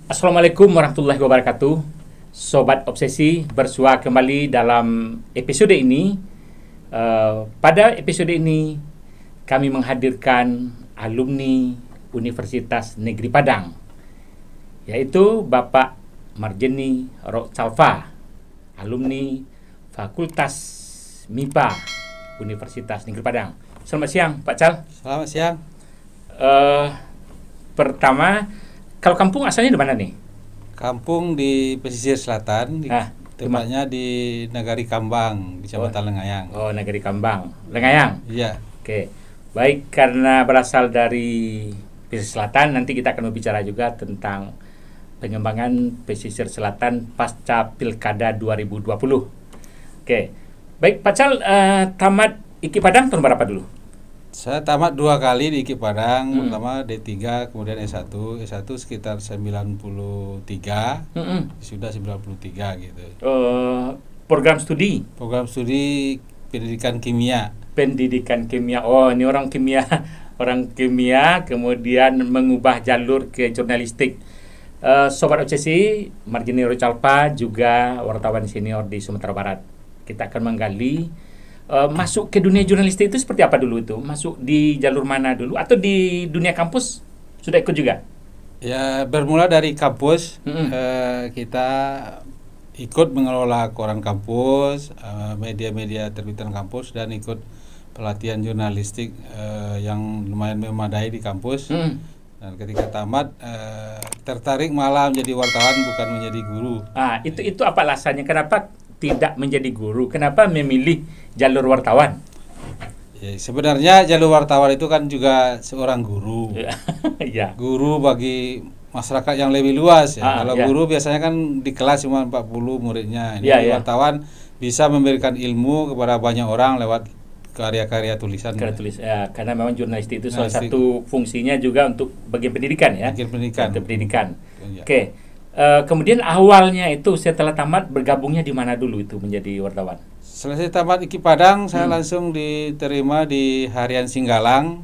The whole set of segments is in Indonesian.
Assalamualaikum warahmatullahi wabarakatuh. Sobat Obsesi, bersua kembali dalam episode ini. Pada episode ini kami menghadirkan alumni Universitas Negeri Padang, yaitu Bapak Marjeni Rocalva, alumni Fakultas MIPA Universitas Negeri Padang. Selamat siang, Pak Cal. Selamat siang. Pertama, kalau kampung asalnya di mana nih? Kampung di pesisir selatan, tempatnya di Nagari Kambang, di Kecamatan Lengayang. Oh, Nagari Kambang, Lengayang. Iya. Oke, baik, karena berasal dari pesisir selatan, nanti kita akan berbicara juga tentang pengembangan pesisir selatan pasca Pilkada 2020. Oke, baik, Pak Cal, tamat IKI Padang tahun berapa dulu? Saya tamat 2 kali di IKI Padang, pertama D3, kemudian S1. S1 sekitar 93, sudah 93 gitu. Program studi? Program studi pendidikan kimia. Pendidikan kimia. Oh, ini orang kimia, orang kimia, kemudian mengubah jalur ke jurnalistik. Sobat Obsesi, Marjeni Rocalva juga wartawan senior di Sumatera Barat. Kita akan menggali masuk ke dunia jurnalistik itu seperti apa dulu itu? Masuk di jalur mana dulu? Atau di dunia kampus sudah ikut juga? Ya, bermula dari kampus. Kita ikut mengelola koran kampus, media-media terbitan kampus, dan ikut pelatihan jurnalistik yang lumayan memadai di kampus. Dan ketika tamat tertarik malah menjadi wartawan, bukan menjadi guru. Itu apa alasannya? Kenapa tidak menjadi guru? Kenapa memilih jalur wartawan? Ya, sebenarnya jalur wartawan itu kan juga seorang guru. Ya. Guru bagi masyarakat yang lebih luas ya. Kalau guru biasanya kan di kelas cuma 40 muridnya. Ini wartawan bisa memberikan ilmu kepada banyak orang lewat karya-karya tulisan. Karena memang jurnalistik itu salah satu fungsinya juga untuk bagian pendidikan ya. Bagian pendidikan. Ya. Oke. Kemudian awalnya itu setelah tamat bergabungnya di mana dulu itu menjadi wartawan? Selesai tamat IKI Padang, saya langsung diterima di Harian Singgalang,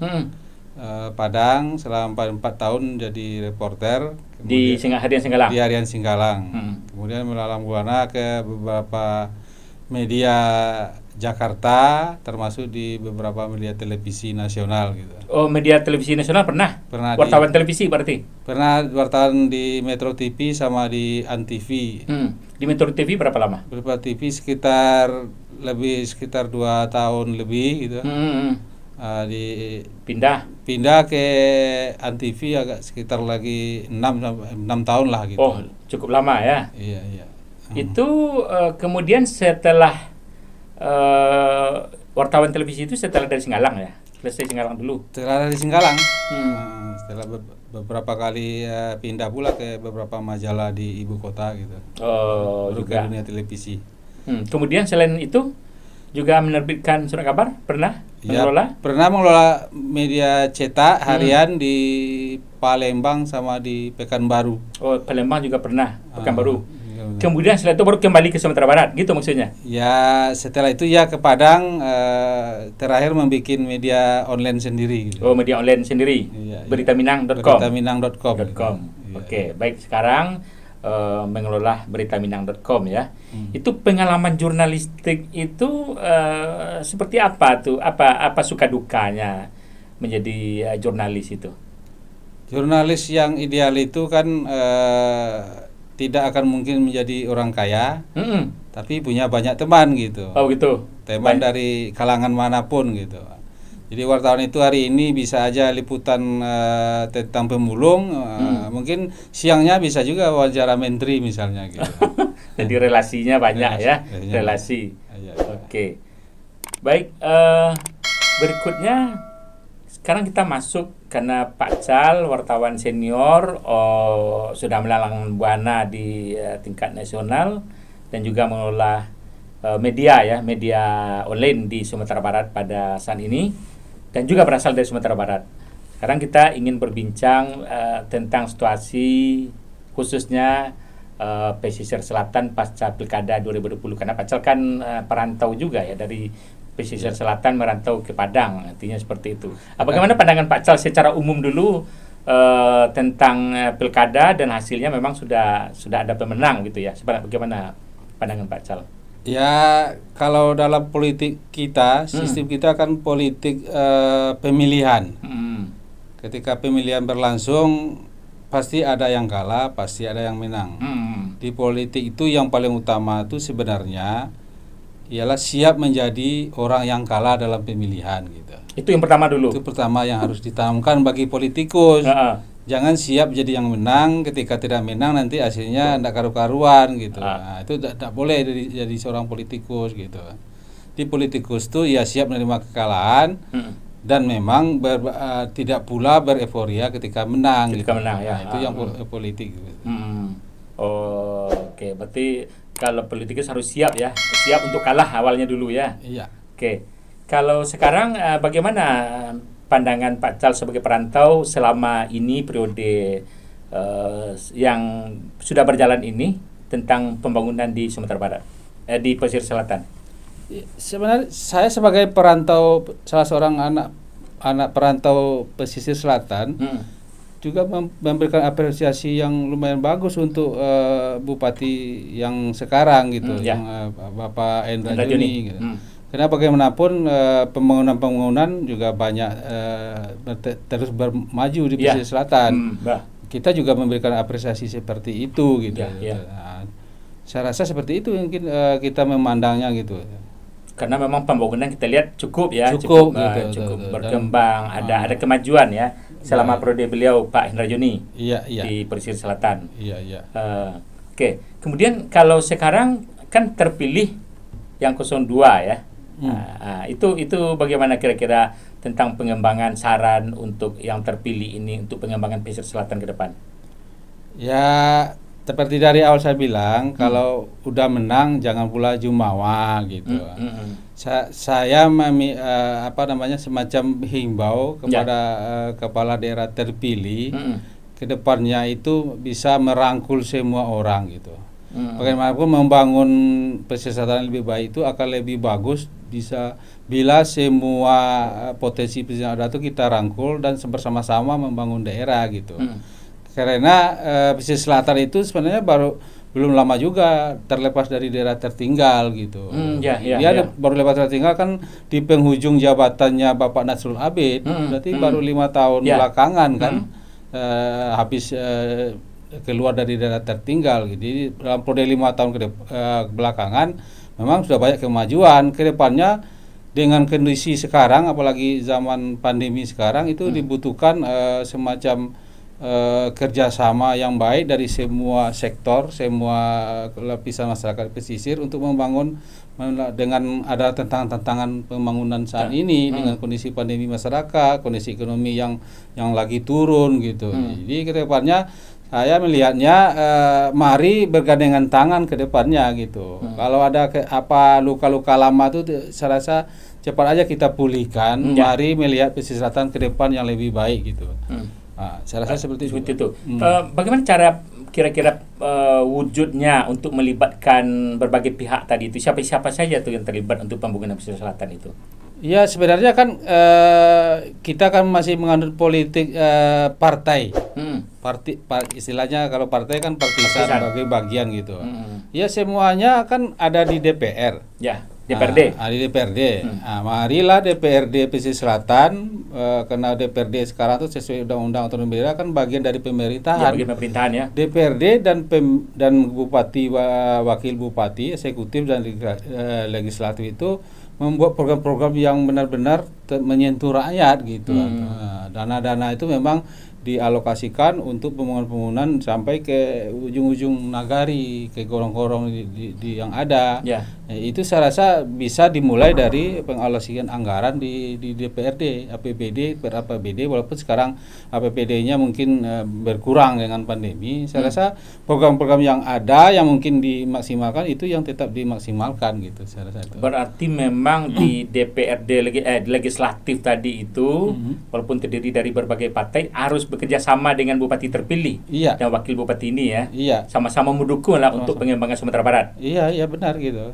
Padang, selama 4 tahun jadi reporter. Di Harian Singgalang? Di Harian Singgalang. Kemudian melalang buana ke beberapa media Jakarta, termasuk di beberapa media televisi nasional gitu. Oh, media televisi nasional pernah wartawan televisi berarti? Pernah wartawan di Metro TV sama di Antv. Di Metro TV berapa lama? Metro TV sekitar 2 tahun lebih gitu. Pindah ke Antv agak sekitar lagi 6 tahun lah gitu. Oh, cukup lama ya? Iya. Itu kemudian setelah wartawan televisi itu setelah dari Singgalang ya? Selesai Singgalang dulu? Setelah dari Singgalang, setelah beberapa kali pindah pula ke beberapa majalah di ibu kota gitu. Juga dunia televisi. Kemudian selain itu juga menerbitkan surat kabar? Pernah mengelola? Pernah mengelola media cetak harian di Palembang sama di Pekanbaru. Oh, Palembang juga pernah, Pekanbaru. Kemudian setelah itu baru kembali ke Sumatera Barat, gitu maksudnya? Ya, setelah itu ya ke Padang, terakhir membuat media online sendiri. Gitu. Oh, media online sendiri? Beritaminang.com? Beritaminang.com. Oke, baik, sekarang mengelola beritaminang.com ya. Itu pengalaman jurnalistik itu seperti apa tuh? Apa suka dukanya menjadi jurnalis itu? Jurnalis yang ideal itu kan tidak akan mungkin menjadi orang kaya, tapi punya banyak teman gitu. Oh gitu. Teman dari kalangan manapun gitu. Jadi wartawan itu hari ini bisa aja liputan tentang pemulung, mungkin siangnya bisa juga wawancara menteri misalnya gitu. Jadi relasinya banyak ya, relasi. Oke. Baik, berikutnya sekarang kita masuk karena Pak Cal, wartawan senior, sudah melalang buana di tingkat nasional dan juga mengelola media online di Sumatera Barat pada saat ini dan juga berasal dari Sumatera Barat. Sekarang kita ingin berbincang tentang situasi khususnya pesisir selatan pasca Pilkada 2020 karena Pak Cal kan perantau juga ya dari pesisir selatan merantau ke Padang, artinya seperti itu. Bagaimana pandangan Pak Cal secara umum dulu tentang pilkada dan hasilnya memang sudah ada pemenang gitu ya. Bagaimana pandangan Pak Cal? Ya, kalau dalam politik kita, sistem kita kan politik pemilihan. Ketika pemilihan berlangsung, pasti ada yang kalah, pasti ada yang menang. Di politik itu yang paling utama itu sebenarnya ialah siap menjadi orang yang kalah dalam pemilihan gitu. Itu yang pertama dulu. Itu pertama yang harus ditanamkan bagi politikus. Jangan siap jadi yang menang, ketika tidak menang nanti hasilnya tidak karu-karuan gitu. Nah, itu tidak boleh jadi seorang politikus gitu. Di politikus itu ya siap menerima kekalahan dan memang tidak pula bereforia ketika menang. Ketika gitu. menang ya. Nah, itu yang politik. Gitu. Oke, berarti kalau politikus harus siap ya, siap untuk kalah awalnya dulu ya. Iya. Oke, kalau sekarang bagaimana pandangan Pak Cal sebagai perantau selama ini periode yang sudah berjalan ini tentang pembangunan di Sumatera Barat, di pesisir selatan? Sebenarnya saya sebagai perantau, salah seorang anak perantau pesisir selatan, juga memberikan apresiasi yang lumayan bagus untuk Bupati yang sekarang gitu, yang Bapak Endra Joni gitu. Karena bagaimanapun pembangunan juga banyak terus bermaju di pesisir selatan. Kita juga memberikan apresiasi seperti itu gitu. Nah, saya rasa seperti itu mungkin kita memandangnya gitu. Karena memang pembangunan kita lihat cukup cukup berkembang, ada kemajuan ya selama periode beliau Pak Endra Joni di pesisir selatan. Oke, kemudian kalau sekarang kan terpilih yang 02 ya. Itu bagaimana kira-kira tentang pengembangan saran untuk yang terpilih ini untuk pengembangan pesisir selatan ke depan? Ya, seperti dari awal saya bilang, kalau udah menang jangan pula jumawa gitu. Saya semacam himbau kepada kepala daerah terpilih ke depannya itu bisa merangkul semua orang gitu. Bagaimanapun membangun pesisir selatan lebih baik itu akan lebih bagus bisa bila semua potensi pesisir ada itu kita rangkul dan bersama-sama membangun daerah gitu. Karena pesisir selatan itu sebenarnya belum lama juga terlepas dari daerah tertinggal gitu. Dia baru lepas tertinggal kan di penghujung jabatannya Bapak Nasrul Abid, berarti baru 5 tahun belakangan kan habis keluar dari daerah tertinggal. Jadi dalam periode 5 tahun belakangan memang sudah banyak kemajuan. Kedepannya dengan kondisi sekarang, apalagi zaman pandemi sekarang itu dibutuhkan semacam kerjasama yang baik dari semua sektor, semua lapisan masyarakat pesisir untuk membangun dengan ada tantangan pembangunan saat ini dengan kondisi pandemi masyarakat, kondisi ekonomi yang lagi turun gitu. Jadi kedepannya saya melihatnya mari bergandengan tangan ke depannya gitu. Kalau ada luka-luka lama itu saya rasa cepat aja kita pulihkan. Mari melihat pesisir selatan ke depan yang lebih baik gitu. Saya rasa seperti itu. Bagaimana cara kira-kira wujudnya untuk melibatkan berbagai pihak tadi itu? Siapa saja tuh yang terlibat untuk pembangunan pesisir selatan itu? Ya sebenarnya kan kita kan masih menganut politik partai. Istilahnya kalau partai kan partisan sebagai bagian gitu. Ya semuanya kan ada di DPR. Ya, DPRD. Di DPRD. Marilah DPRD pesisir selatan karena DPRD sekarang itu sesuai undang-undang otonomi daerah kan bagian dari pemerintahan. Bagian pemerintahan ya. DPRD dan bupati, wakil bupati, eksekutif dan legislatif itu membuat program-program yang benar-benar menyentuh rakyat gitu. Dana-dana itu memang dialokasikan untuk pembangunan sampai ke ujung-ujung nagari, ke gorong-gorong yang ada. Itu saya rasa bisa dimulai dari pengalokasian anggaran di DPRD, APBD per APBD, walaupun sekarang APBD-nya mungkin berkurang dengan pandemi. Saya rasa program-program yang ada yang mungkin dimaksimalkan itu yang tetap dimaksimalkan gitu. Saya rasa itu. Berarti memang di DPRD legislatif tadi itu walaupun terdiri dari berbagai partai harus bekerja sama dengan bupati terpilih dan wakil bupati ini ya. Iya. Sama-sama mendukung lah untuk pengembangan Sumatera Barat. Iya, iya benar gitu.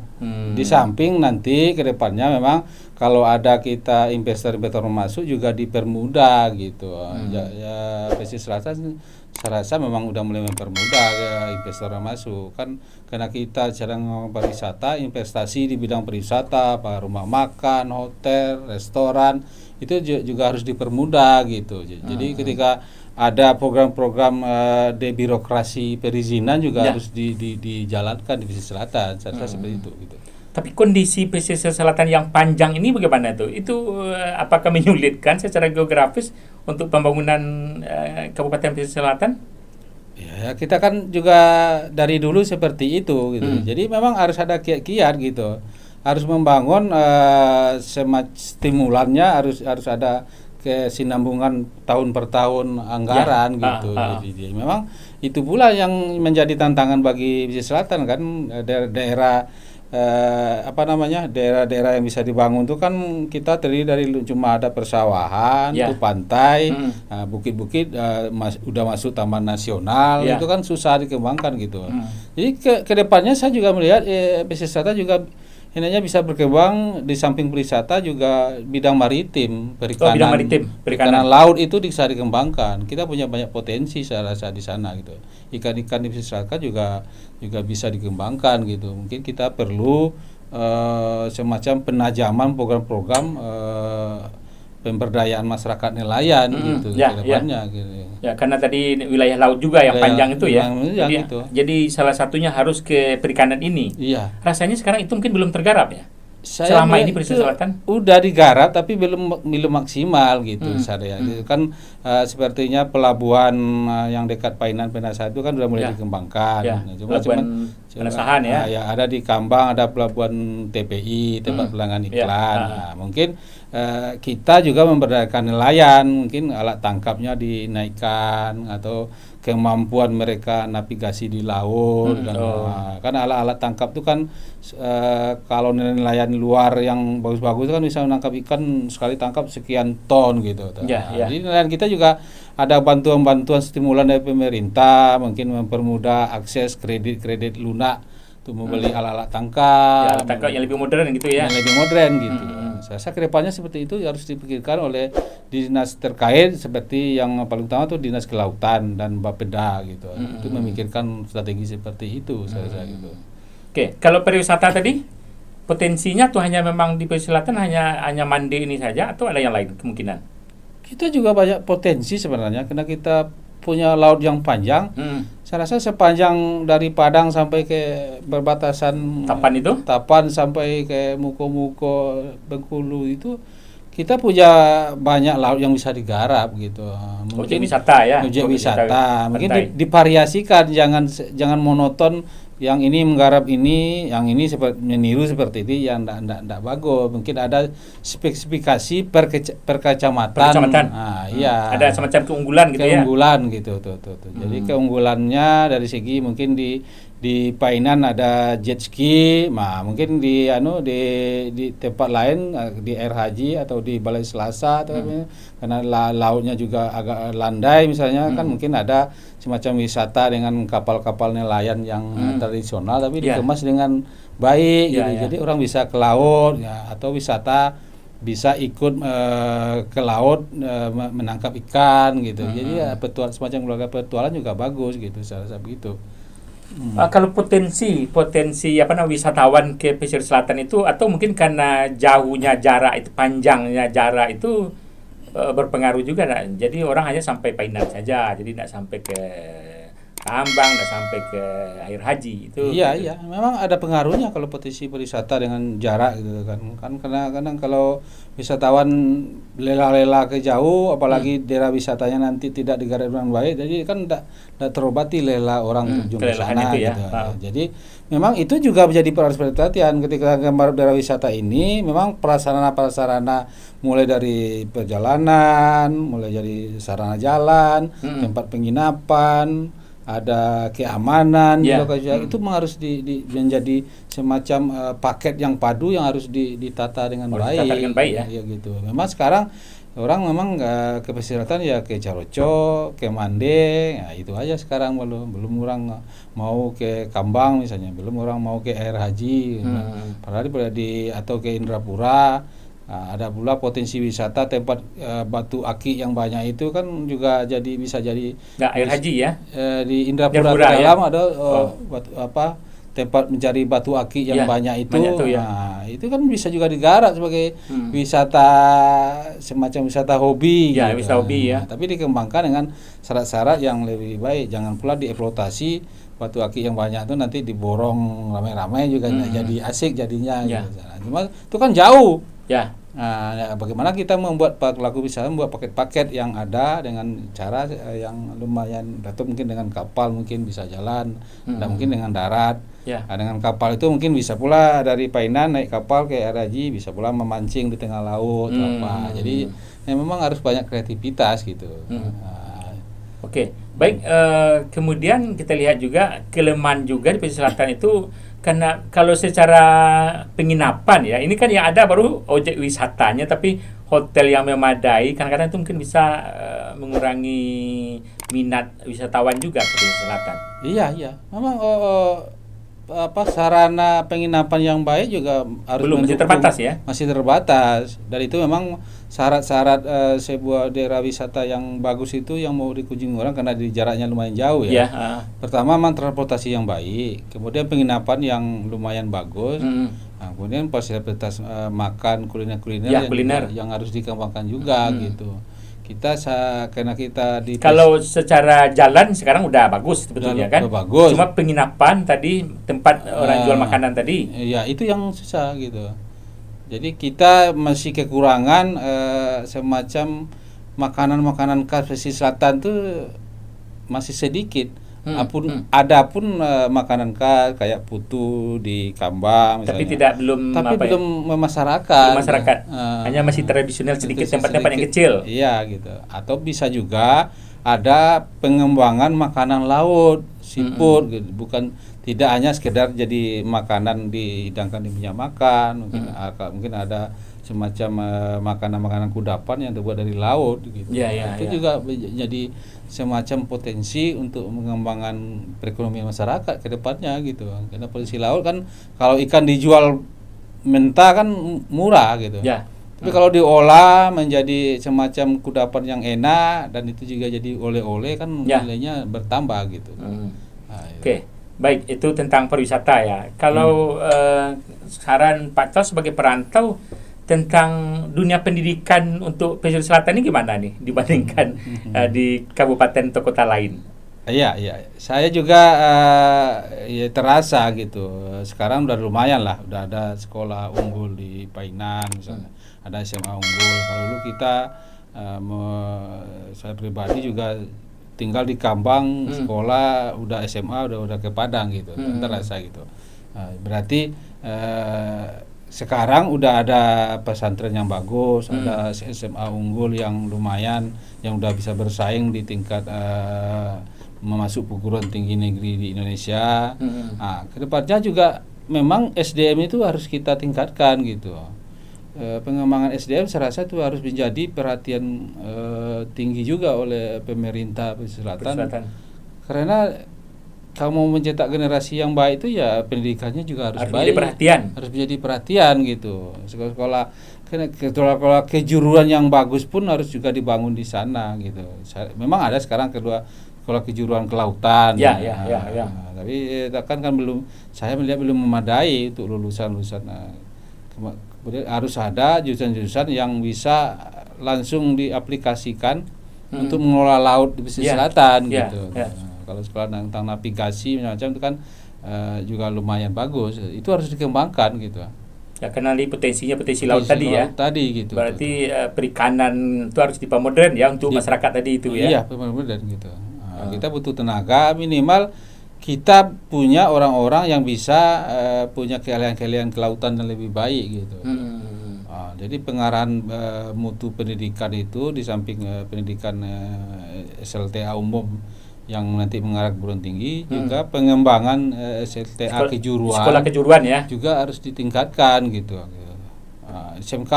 Di samping nanti ke depannya memang kalau ada kita investor-investor masuk juga dipermudah gitu. Ya pesisir selatan saya rasa memang udah mulai mempermudah investor masuk kan, karena kita sedang pariwisata, investasi di bidang pariwisata, rumah makan, hotel, restoran itu juga harus dipermudah gitu. Jadi ketika ada program-program debirokrasi perizinan juga harus dijalankan di pesisir selatan. Saya rasa seperti itu gitu. Tapi kondisi pesisir selatan yang panjang ini bagaimana tuh? Itu apakah menyulitkan secara geografis untuk pembangunan Kabupaten Pesisir Selatan? Ya, kita kan juga dari dulu seperti itu gitu. Jadi memang harus ada kiat-kiat gitu. Harus membangun stimulannya harus ada kesinambungan tahun per tahun anggaran gitu. Jadi memang itu pula yang menjadi tantangan bagi pesisir selatan kan, daerah daerah-daerah yang bisa dibangun itu kan kita terdiri dari cuma ada persawahan, itu pantai, bukit-bukit udah masuk taman nasional, itu kan susah dikembangkan gitu. Jadi ke depannya saya juga melihat pesisir selatan juga ininya bisa berkembang di samping wisata juga bidang maritim, perikanan laut itu bisa dikembangkan. Kita punya banyak potensi saya rasa di sana gitu. Ikan-ikan di pesisir selatan juga bisa dikembangkan gitu. Mungkin kita perlu semacam penajaman program-program pemberdayaan masyarakat nelayan gitu ke depannya gitu. Ya, karena tadi wilayah laut juga yang panjang itu ya. Jadi salah satunya harus ke perikanan ini. Iya. Rasanya sekarang itu mungkin belum tergarap ya. Selama ini pesisir selatan udah digarap tapi belum maksimal gitu saya. Gitu kan sepertinya pelabuhan yang dekat Painan Penasa itu kan sudah mulai dikembangkan. Pelabuhan Penasahan ya ada di Kambang ada pelabuhan TPI tempat pelelangan iklan. Nah, mungkin kita juga memberdayakan nelayan, mungkin alat tangkapnya dinaikkan atau kemampuan mereka navigasi di laut kan alat-alat tangkap itu kan kalau nelayan luar yang bagus-bagus kan bisa menangkap ikan sekali tangkap sekian ton gitu. Jadi nelayan kita juga ada bantuan-bantuan stimulan dari pemerintah, mungkin mempermudah akses kredit lunak untuk membeli alat-alat tangkap, yang lebih modern gitu ya. Yang lebih modern gitu. Saya rasa kedepannya seperti itu harus dipikirkan oleh dinas terkait seperti yang paling utama itu dinas kelautan dan Bapeda gitu. Itu memikirkan strategi seperti itu saya rasa gitu. Oke, kalau pariwisata tadi potensinya tuh hanya memang di pesisir selatan hanya Mande ini saja atau ada yang lain kemungkinan? Kita juga banyak potensi sebenarnya karena kita punya laut yang panjang. Saya rasa sepanjang dari Padang sampai ke perbatasan Tapan sampai ke Muko Bengkulu itu kita punya banyak laut yang bisa digarap gitu. Objek wisata ya. Objek wisata. Mungkin divariasikan, jangan monoton. Yang ini menggarap ini, yang ini meniru seperti itu, yang enggak bagus. Mungkin ada spesifikasi per kecamatan. Nah, iya. Ada semacam keunggulan gitu ya. Keunggulan gitu tuh. Jadi keunggulannya dari segi mungkin di Painan ada jet ski, mungkin di tempat lain di Air Haji atau di Balai Selasa atau karena lautnya juga agak landai misalnya kan mungkin ada semacam wisata dengan kapal-kapal nelayan yang tradisional tapi dikemas dengan baik gitu. Jadi orang bisa ke laut atau wisata bisa ikut ke laut menangkap ikan gitu. Jadi semacam keluarga petualang juga bagus gitu saya rasa begitu. Kalau potensi wisatawan ke pesisir selatan itu atau mungkin karena jauhnya jarak itu panjangnya jarak itu berpengaruh juga. Jadi orang hanya sampai Painan saja, jadi tidak sampai ke Kambang, tidak sampai ke Air Haji itu. Iya, memang ada pengaruhnya kalau potensi pariwisata dengan jarak gitu kan karena kadang kalau wisatawan lela-lela ke jauh, apalagi daerah wisatanya nanti tidak digarap dengan baik, jadi kan tidak terobati lela orang terjun ke sana gitu. Jadi memang itu juga menjadi perhatian ketika gambar daerah wisata ini. Memang prasarana mulai dari perjalanan, mulai dari sarana jalan, tempat penginapan, ada keamanan Ya. itu memang harus menjadi semacam paket yang padu yang harus ditata dengan baik. Ditata dengan baik, ya. Ya gitu. Memang sekarang orang memang ke pesisir selatan ya ke Caroco, ke Mande, ya itu aja sekarang belum orang mau ke Kambang misalnya, belum orang mau ke Air Haji, padahal atau ke Indrapura. Nah, ada pula potensi wisata tempat batu aki yang banyak itu kan juga bisa jadi. Nggak, Air Haji ya. Di Indrapura ke dalam ada tempat mencari batu aki yang banyak itu. Ya. Nah, itu kan bisa juga digarap sebagai wisata, semacam wisata hobi. Ya, gitu. wisata hobi ya. Tapi dikembangkan dengan syarat-syarat yang lebih baik. Jangan pula dieksploitasi batu aki yang banyak itu nanti diborong ramai-ramai juga jadi asik jadinya. Ya. Gitu. Cuma itu kan jauh. Ya. Nah, bagaimana kita membuat pelaku wisata membuat paket-paket yang ada dengan cara yang lumayan, atau mungkin dengan kapal mungkin bisa jalan, dan mungkin dengan darat. Ya. Nah, dengan kapal itu mungkin bisa pula dari Painan naik kapal ke Air Haji, bisa pula memancing di tengah laut apa. Jadi memang harus banyak kreativitas gitu. Oke, baik. Kemudian kita lihat juga kelemahan juga di pesisir selatan itu, karena kalau secara penginapan ya, ini kan yang ada baru objek wisatanya, tapi hotel yang memadai kadang-kadang itu mungkin bisa mengurangi minat wisatawan juga ke pesisir selatan. Iya, memang sarana penginapan yang baik juga harus masih terbatas ya. Masih terbatas. Dan itu memang syarat-syarat sebuah daerah wisata yang bagus itu yang mau dikunjungi orang karena di jaraknya lumayan jauh ya. Pertama memang transportasi yang baik, kemudian penginapan yang lumayan bagus. Nah, kemudian fasilitas makan kuliner-kuliner yang harus dikembangkan juga gitu. Karena kita kalau secara jalan sekarang udah bagus sebetulnya kan. Bagus. Cuma penginapan tadi, tempat orang jual makanan tadi. Ya itu yang susah gitu. Jadi kita masih kekurangan semacam makanan-makanan khas pesisir selatan tuh masih sedikit. Ada pun makanan khas kayak putu di Kambang misalnya. Tapi belum masyarakat. Hanya masih tradisional sedikit tempat-tempat yang kecil. Iya gitu. Atau bisa juga ada pengembangan makanan laut, seafood gitu. Tidak hanya sekedar jadi makanan dihidangkan di meja makan, mungkin ada semacam makanan-makanan kudapan yang terbuat dari laut gitu. Itu juga jadi semacam potensi untuk mengembangkan perekonomian masyarakat ke depannya gitu. Karena potensi laut kan kalau ikan dijual mentah kan murah gitu. Tapi kalau diolah menjadi semacam kudapan yang enak dan itu juga jadi oleh-oleh kan nilainya bertambah gitu. Oke. Baik, itu tentang pariwisata ya. Kalau saran Pak Tos sebagai perantau tentang dunia pendidikan untuk pesisir selatan ini gimana nih dibandingkan di kabupaten atau kota lain? Iya. Saya juga terasa gitu. Sekarang udah lumayan lah, udah ada sekolah unggul di Painan misalnya, ada SMA unggul. Kalau dulu kita, saya pribadi juga tinggal di Kambang, sekolah udah SMA udah ke Padang gitu, terasa gitu. Berarti sekarang udah ada pesantren yang bagus, ada SMA unggul yang lumayan, yang udah bisa bersaing di tingkat memasuk perguruan tinggi negeri di Indonesia. Nah, kedepannya juga memang SDM itu harus kita tingkatkan gitu. Pengembangan SDM saya rasa itu harus menjadi perhatian tinggi juga oleh pemerintah pesisir selatan. Karena kalau mau mencetak generasi yang baik itu ya pendidikannya juga harus baik. Harus menjadi perhatian gitu. Sekolah kejuruan yang bagus pun harus juga dibangun di sana gitu. Memang ada sekarang sekolah kejuruan kelautan. Tapi kan belum, saya melihat belum memadai untuk lulusan-lulusan. Kemudian harus ada jurusan-jurusan yang bisa langsung diaplikasikan untuk mengelola laut di pesisir selatan gitu. Kalau sekolah tentang navigasi macam itu kan juga lumayan bagus. Itu harus dikembangkan gitu. Ya, karena potensi laut tadi ya. Gitu. Berarti perikanan itu harus dipamodern ya untuk masyarakat tadi itu ya. Iya, pamodern gitu. Kita butuh tenaga, minimal kita punya orang-orang yang bisa punya keahlian-keahlian kelautan yang lebih baik gitu. Jadi pengarahan mutu pendidikan itu di samping pendidikan SLTA umum yang nanti mengarah ke perguruan tinggi, juga pengembangan SLTA kejuruan, sekolah kejuruan ya, juga harus ditingkatkan gitu. SMK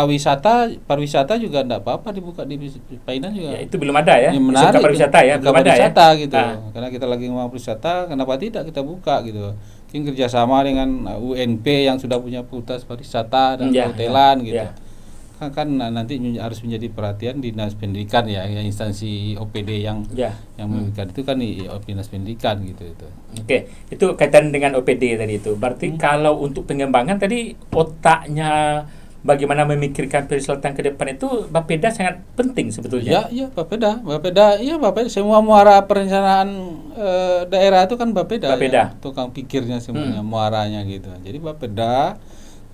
pariwisata juga enggak apa-apa dibuka di Painan juga. Ya, itu belum ada ya. Menarik, SMK pariwisata ya, belum ada ya. Gitu. Karena kita lagi ngomong pariwisata, kenapa tidak kita buka gitu. Mungkin kerjasama dengan UNP yang sudah punya fakultas pariwisata dan perhotelan gitu. Kan nanti harus menjadi perhatian dinas pendidikan ya, instansi OPD yang memberikan itu kan dinas pendidikan gitu itu. Oke, itu kaitan dengan OPD tadi itu. Berarti kalau untuk pengembangan tadi otaknya bagaimana memikirkan Selatan ke depan itu Bapeda sangat penting sebetulnya. Iya, Bapeda, semua muara perencanaan daerah itu kan Bapeda. Ya, tukang pikirnya semuanya, muaranya gitu. Jadi Bapeda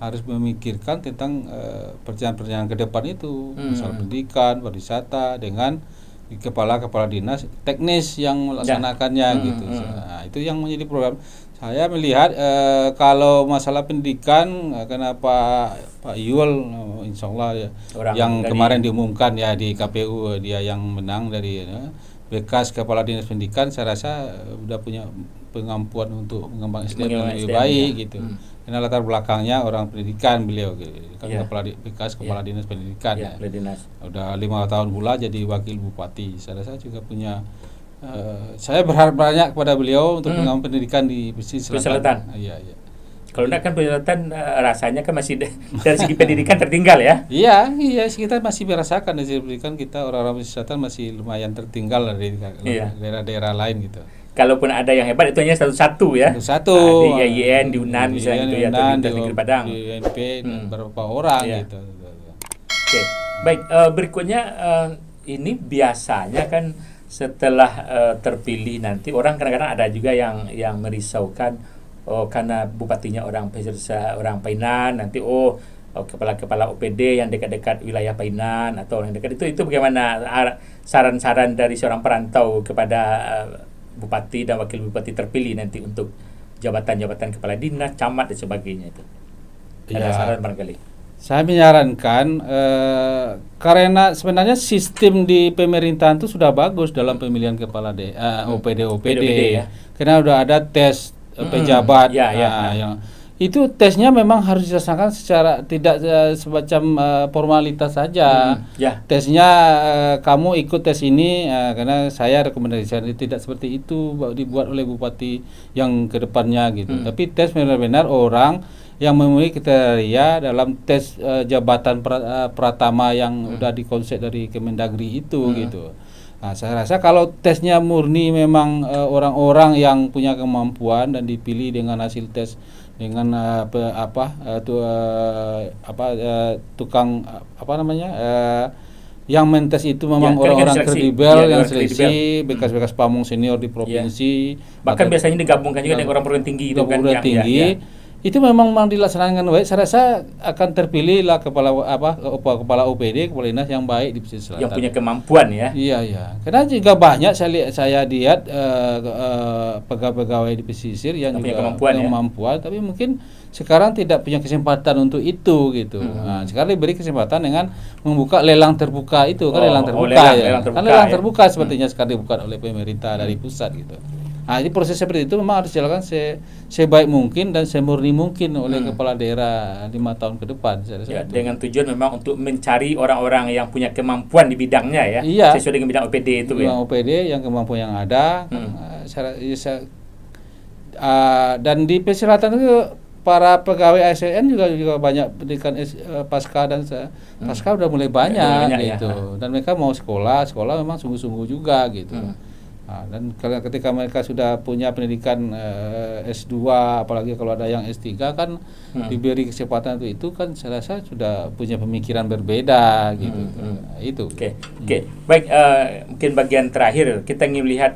harus memikirkan tentang perjalanan ke depan itu, masalah pendidikan, pariwisata dengan kepala dinas teknis yang melaksanakannya gitu. Nah, itu yang menjadi program. Saya melihat kalau masalah pendidikan karena Pak Yul insya Allah ya, yang kemarin diumumkan ya di KPU dia yang menang dari bekas kepala dinas pendidikan, saya rasa sudah punya pengampuan untuk mengembang SDM yang lebih baik gitu. Karena latar belakangnya orang pendidikan beliau gitu. Kan bekas kepala dinas pendidikan ya. Udah 5 tahun pula jadi wakil bupati. Saya rasa juga punya saya berharap banyak kepada beliau untuk mengembang pendidikan di pesisir selatan. Iya. Kalau enggak kan Selatan rasanya kan masih dari segi pendidikan tertinggal ya. Iya, kita masih merasakan dari segi pendidikan kita orang-orang pesisir selatan masih lumayan tertinggal dari daerah-daerah lain gitu. Kalaupun ada yang hebat itu hanya satu-satu ya. Satu. Di IAIN, di UNAN misalnya gitu ya, atau di Negeri Padang. Di UNP beberapa orang gitu. Oke. Baik, berikutnya ini biasanya kan setelah terpilih nanti orang kadang-kadang ada juga yang merisaukan karena bupatinya orang pesisir, orang Painan nanti kepala OPD yang dekat-dekat wilayah Painan atau yang dekat itu bagaimana saran-saran dari seorang perantau kepada bupati dan wakil bupati terpilih nanti untuk jabatan-jabatan kepala dinas, camat dan sebagainya itu. Ada saran barangkali. Saya menyarankan karena sebenarnya sistem di pemerintahan itu sudah bagus dalam pemilihan kepala OPD ya. Karena udah ada tes pejabat yang itu tesnya memang harus dilaksanakan secara tidak semacam formalitas saja. Tesnya kamu ikut tes ini karena saya rekomendasikan tidak seperti itu dibuat oleh bupati yang kedepannya gitu. Tapi tes benar-benar orang yang memenuhi kriteria dalam tes jabatan pratama yang udah dikonsep dari Kemendagri itu gitu. Nah, saya rasa kalau tesnya murni memang orang-orang yang punya kemampuan dan dipilih dengan hasil tes dengan tukang yang mentes itu memang orang-orang kredibel yang seleksi bekas-bekas pamong senior di provinsi, bahkan biasanya digabungkan juga dengan orang perguruan tinggi itu kan itu memang dilaksanakan baik. Saya rasa akan terpilih lah kepala OPD, kepala dinas yang baik di pesisir selatan. Yang punya kemampuan ya. Iya. Karena juga banyak saya lihat pegawai-pegawai di pesisir yang juga punya kemampuan, tapi mungkin sekarang tidak punya kesempatan untuk itu gitu. Nah, sekarang diberi kesempatan dengan membuka lelang terbuka itu kan lelang terbuka sepertinya sekarang dibuka oleh pemerintah dari pusat gitu. Nah, ini proses seperti itu memang harus dilakukan sebaik mungkin dan semurni mungkin oleh kepala daerah 5 tahun ke depan. Dengan tujuan memang untuk mencari orang-orang yang punya kemampuan di bidangnya ya, sesuai dengan bidang OPD itu OPD yang kemampuan yang ada. Dan di pesisir selatan itu para pegawai ASN juga banyak pendidikan pasca dan pasca udah mulai banyak gitu. Dan mereka mau sekolah memang sungguh-sungguh juga gitu. Dan ketika mereka sudah punya pendidikan S2, apalagi kalau ada yang S3 kan diberi kesempatan untuk itu kan saya rasa sudah punya pemikiran berbeda gitu. Itu. Oke. Baik, mungkin bagian terakhir kita ingin melihat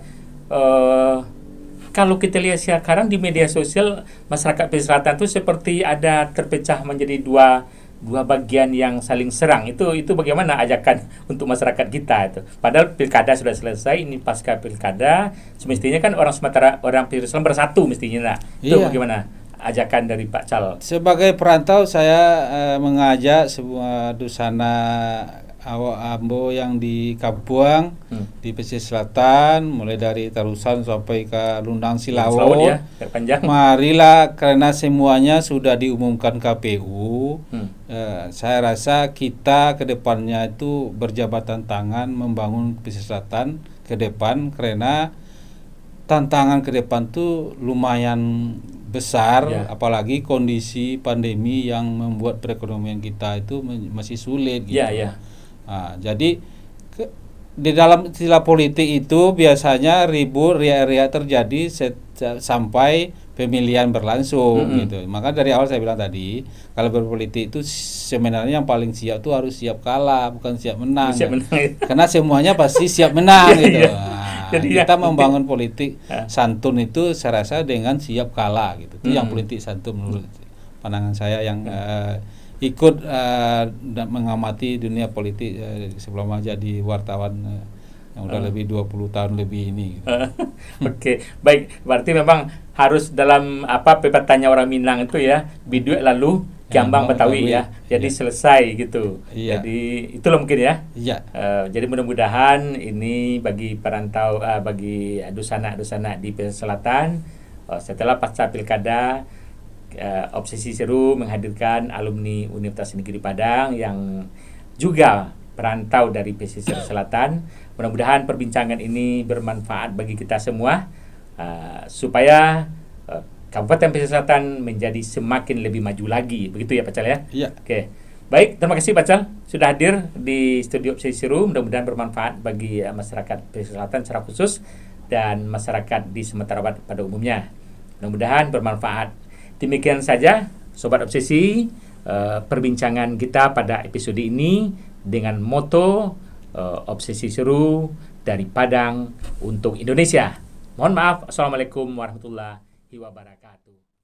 kalau kita lihat sekarang di media sosial masyarakat pesisir selatan itu seperti ada terpecah menjadi dua bagian yang saling serang. Itu bagaimana ajakan untuk masyarakat kita itu? Padahal pilkada sudah selesai, ini pasca pilkada semestinya kan orang Sumatera, orang pesisir selatan bersatu mestinya. Itu bagaimana ajakan dari Pak Cal? Sebagai perantau saya mengajak semua dusana awak ambo yang di Kabuang, di pesisir selatan, mulai dari Tarusan sampai ke Lundang Silawot ya, panjang. Marilah, karena semuanya sudah diumumkan KPU. Saya rasa kita ke depannya itu berjabatan tangan membangun pesisir selatan ke depan, karena tantangan ke depan tuh lumayan besar, apalagi kondisi pandemi yang membuat perekonomian kita itu masih sulit gitu. Nah, jadi di dalam istilah politik itu biasanya ribut riak-riak terjadi sampai pemilihan berlangsung gitu. Maka dari awal saya bilang tadi, kalau berpolitik itu sebenarnya yang paling siap tuh harus siap kalah, bukan siap menang. Karena semuanya pasti siap menang gitu. Jadi kita membangun politik santun itu saya rasa dengan siap kalah gitu. Itu yang politik santun menurut pandangan saya yang ikut dan mengamati dunia politik sebelum jadi wartawan yang udah lebih 20 tahun lebih ini gitu. Oke, baik. Berarti memang harus dalam pepatahnya orang Minang itu ya, biduit lalu Kiambang Betawi ya. Jadi selesai gitu. Jadi itulah mungkin ya. Jadi mudah-mudahan ini bagi perantau, bagi dusana-dusana di pesisir selatan, setelah pasca pilkada, Obsesi Seru menghadirkan alumni Universitas Negeri Padang yang juga perantau dari pesisir selatan. Mudah-mudahan perbincangan ini bermanfaat bagi kita semua, supaya Kabupaten Pesisir Selatan menjadi semakin lebih maju lagi. Begitu ya Pak Cal ya? Iya. Oke. Baik, terima kasih Pak Cal sudah hadir di studio Obsesi Seru. Mudah-mudahan bermanfaat bagi masyarakat Pesisir Selatan secara khusus dan masyarakat di Sumatera Barat pada umumnya. Mudah-mudahan bermanfaat. Demikian saja Sobat Obsesi, perbincangan kita pada episode ini dengan moto Obsesi Seru dari Padang untuk Indonesia. Mohon maaf. Assalamualaikum warahmatullahi wabarakatuh.